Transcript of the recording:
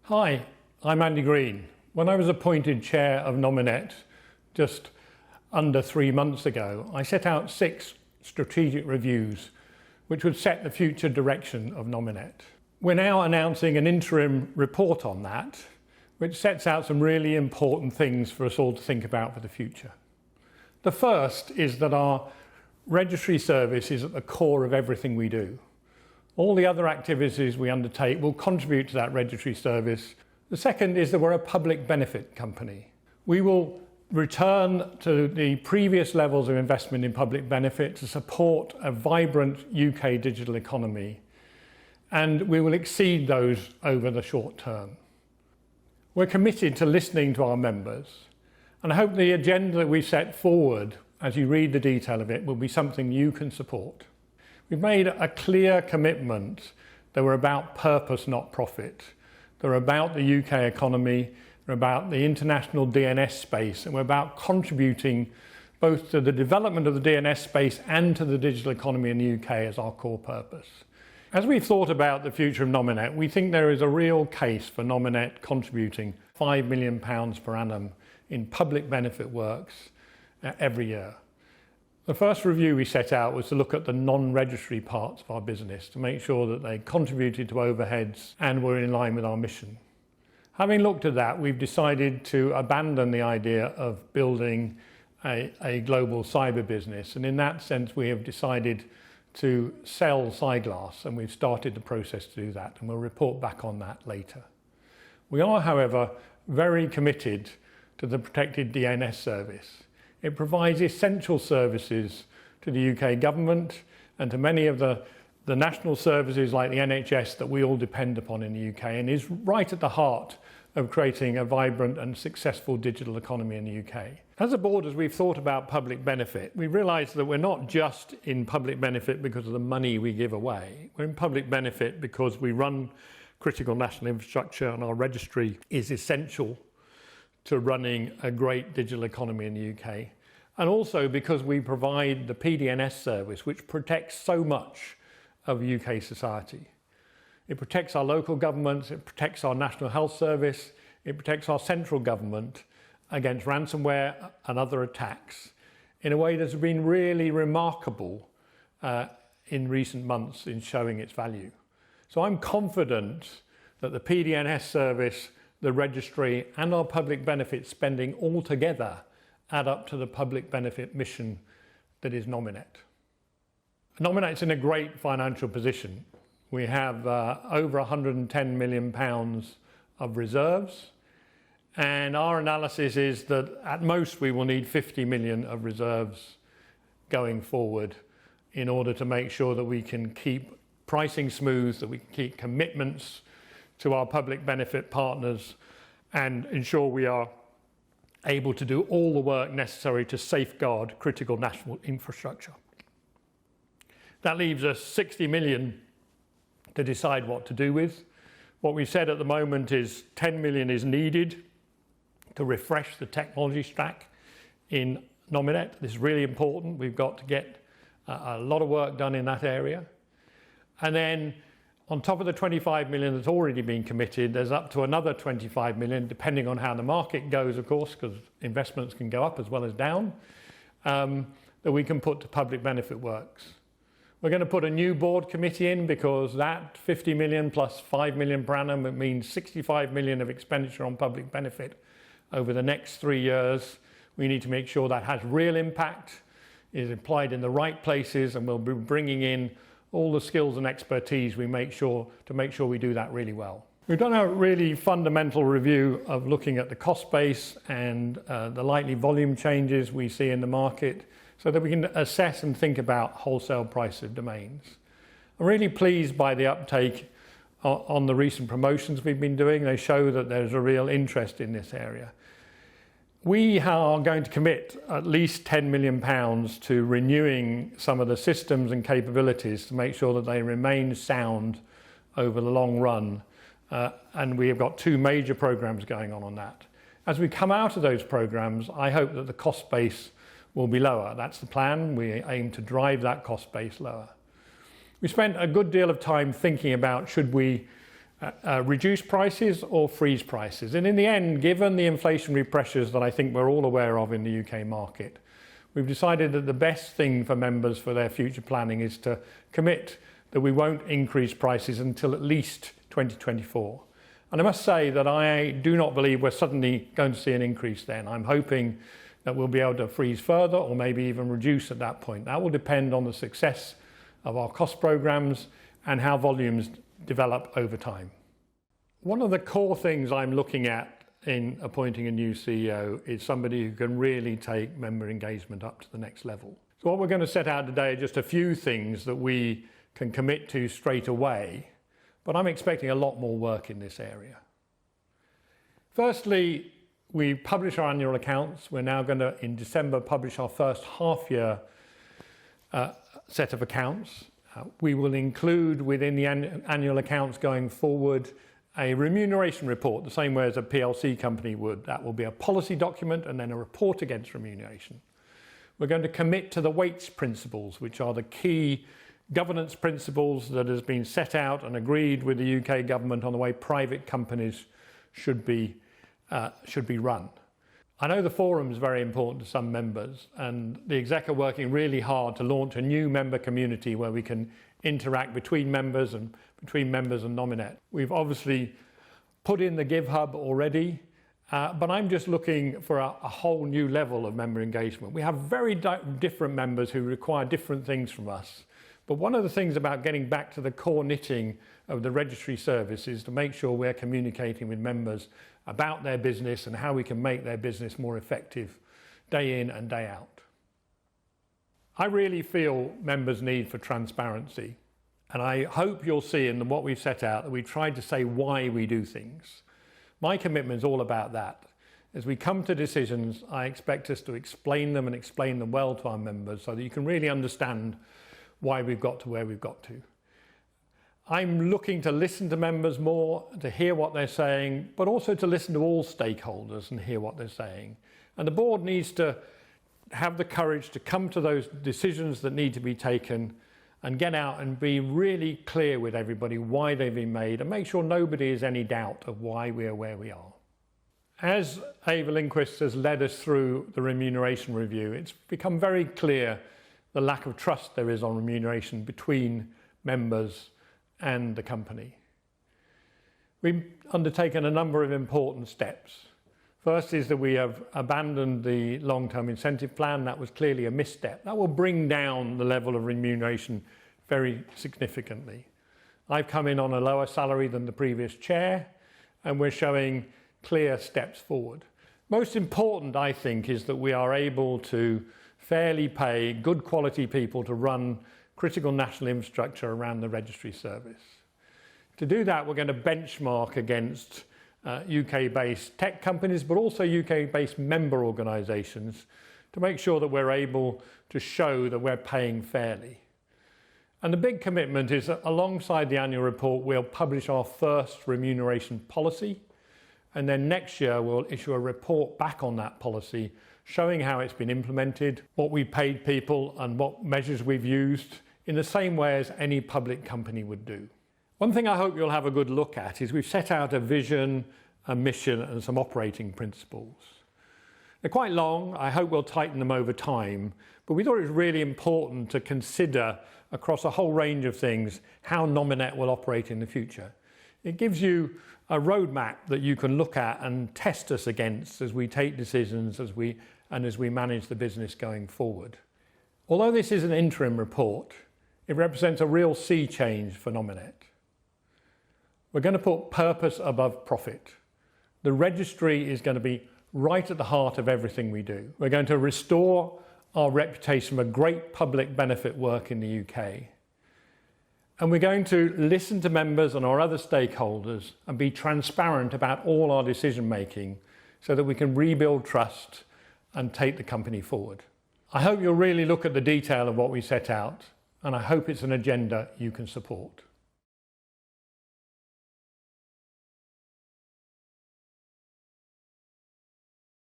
Hi, I'm Andy Green. When I was appointed chair of Nominet just under 3 months ago, I set out 6 strategic reviews which would set the future direction of Nominet. We're now announcing an interim report on that, which sets out some really important things for us all to think about for the future. The first is that our registry service is at the core of everything we do. All the other activities we undertake will contribute to that registry service. The second is that we're a public benefit company. We will return to the previous levels of investment in public benefit to support a vibrant UK digital economy, and we will exceed those over the short term. We're committed to listening to our members, and I hope the agenda that we set forward, as you read the detail of it, will be something you can support. We've made a clear commitment that we're about purpose, not profit. They're about the UK economy, we're about the international DNS space, and we're about contributing both to the development of the DNS space and to the digital economy in the UK as our core purpose. As we've thought about the future of Nominet, we think there is a real case for Nominet contributing £5 million per annum in public benefit works every year. The first review we set out was to look at the non-registry parts of our business to make sure that they contributed to overheads and were in line with our mission. Having looked at that, we've decided to abandon the idea of building a global cyber business, and in that sense we have decided to sell Siglass, and we've started the process to do that, and we'll report back on that later. We are, however, very committed to the protected DNS service. It provides essential services to the UK government and to many of the national services like the NHS that we all depend upon in the UK, and is right at the heart of creating a vibrant and successful digital economy in the UK. As a board, as we've thought about public benefit, we realised that we're not just in public benefit because of the money we give away. We're in public benefit because we run critical national infrastructure, and our registry is essential to running a great digital economy in the UK, and also because we provide the PDNS service, which protects so much of UK society. It protects our local governments, it protects our National Health Service, it protects our central government against ransomware and other attacks in a way that's been really remarkable in recent months in showing its value. So I'm confident that the PDNS service, the registry and our public benefit spending all together add up to the public benefit mission that is Nominet. Nominet's in a great financial position. We have over £110 million of reserves, and our analysis is that at most we will need 50 million of reserves going forward in order to make sure that we can keep pricing smooth, that we can keep commitments to our public benefit partners, and ensure we are able to do all the work necessary to safeguard critical national infrastructure. That leaves us 60 million to decide what to do with. What we've said at the moment is 10 million is needed to refresh the technology stack in Nominet. This is really important. We've got to get a lot of work done in that area. And then on top of the 25 million that's already been committed, there's up to another 25 million, depending on how the market goes, of course, because investments can go up as well as down, that we can put to public benefit works. We're going to put a new board committee in because that 50 million plus 5 million per annum, it means 65 million of expenditure on public benefit over the next 3 years. We need to make sure that has real impact, is applied in the right places, and we'll be bringing in all the skills and expertise to make sure we do that really well. We've done a really fundamental review of looking at the cost base and the likely volume changes we see in the market so that we can assess and think about wholesale price of domains. I'm really pleased by the uptake on the recent promotions we've been doing. They show that there's a real interest in this area. We are going to commit at least £10 million to renewing some of the systems and capabilities to make sure that they remain sound over the long run. And we have got 2 major programs going on that. As we come out of those programs, I hope that the cost base will be lower. That's the plan. We aim to drive that cost base lower. We spent a good deal of time thinking about should we reduce prices or freeze prices. And in the end, given the inflationary pressures that I think we're all aware of in the UK market, we've decided that the best thing for members for their future planning is to commit that we won't increase prices until at least 2024. And I must say that I do not believe we're suddenly going to see an increase then. I'm hoping that we'll be able to freeze further or maybe even reduce at that point. That will depend on the success of our cost programs and how volumes develop over time. One of the core things I'm looking at in appointing a new CEO is somebody who can really take member engagement up to the next level. So what we're going to set out today are just a few things that we can commit to straight away, but I'm expecting a lot more work in this area. Firstly, we publish our annual accounts. We're now going to, in December, publish our first half-year set of accounts. We will include within the annual accounts going forward a remuneration report, the same way as a PLC company would. That will be a policy document and then a report against remuneration. We're going to commit to the weights principles, which are the key governance principles that has been set out and agreed with the UK government on the way private companies should be run. I know the forum is very important to some members, and the exec are working really hard to launch a new member community where we can interact between members and Nominet. We've obviously put in the Give Hub already, but I'm just looking for a whole new level of member engagement. We have very different members who require different things from us. But one of the things about getting back to the core knitting of the registry service is to make sure we're communicating with members about their business and how we can make their business more effective day in and day out. I really feel members' need for transparency, and I hope you'll see in what we've set out that we tried to say why we do things. My commitment is all about that. As we come to decisions, I expect us to explain them and explain them well to our members so that you can really understand why we've got to where we've got to. I'm looking to listen to members more, to hear what they're saying, but also to listen to all stakeholders and hear what they're saying. And the board needs to have the courage to come to those decisions that need to be taken and get out and be really clear with everybody why they've been made and make sure nobody has any doubt of why we are where we are. As Ava Lindquist has led us through the remuneration review, it's become very clear the lack of trust there is on remuneration between members and the company. We've undertaken a number of important steps. First is that we have abandoned the long-term incentive plan. That was clearly a misstep. That will bring down the level of remuneration very significantly. I've come in on a lower salary than the previous chair, and we're showing clear steps forward. Most important, I think, is that we are able to fairly pay good quality people to run critical national infrastructure around the registry service. To do that, we're going to benchmark against UK-based tech companies, but also UK-based member organisations to make sure that we're able to show that we're paying fairly. And the big commitment is that alongside the annual report, we'll publish our first remuneration policy, and then next year we'll issue a report back on that policy showing how it's been implemented, what we paid people and what measures we've used in the same way as any public company would do. One thing I hope you'll have a good look at is we've set out a vision, a mission and some operating principles. They're quite long. I hope we'll tighten them over time, but we thought it was really important to consider across a whole range of things how Nominet will operate in the future. It gives you a roadmap that you can look at and test us against as we take decisions as we manage the business going forward. Although this is an interim report, it represents a real sea change for Nominet. We're going to put purpose above profit. The registry is going to be right at the heart of everything we do. We're going to restore our reputation for great public benefit work in the UK. And we're going to listen to members and our other stakeholders and be transparent about all our decision making so that we can rebuild trust and take the company forward. I hope you'll really look at the detail of what we set out, and I hope it's an agenda you can support.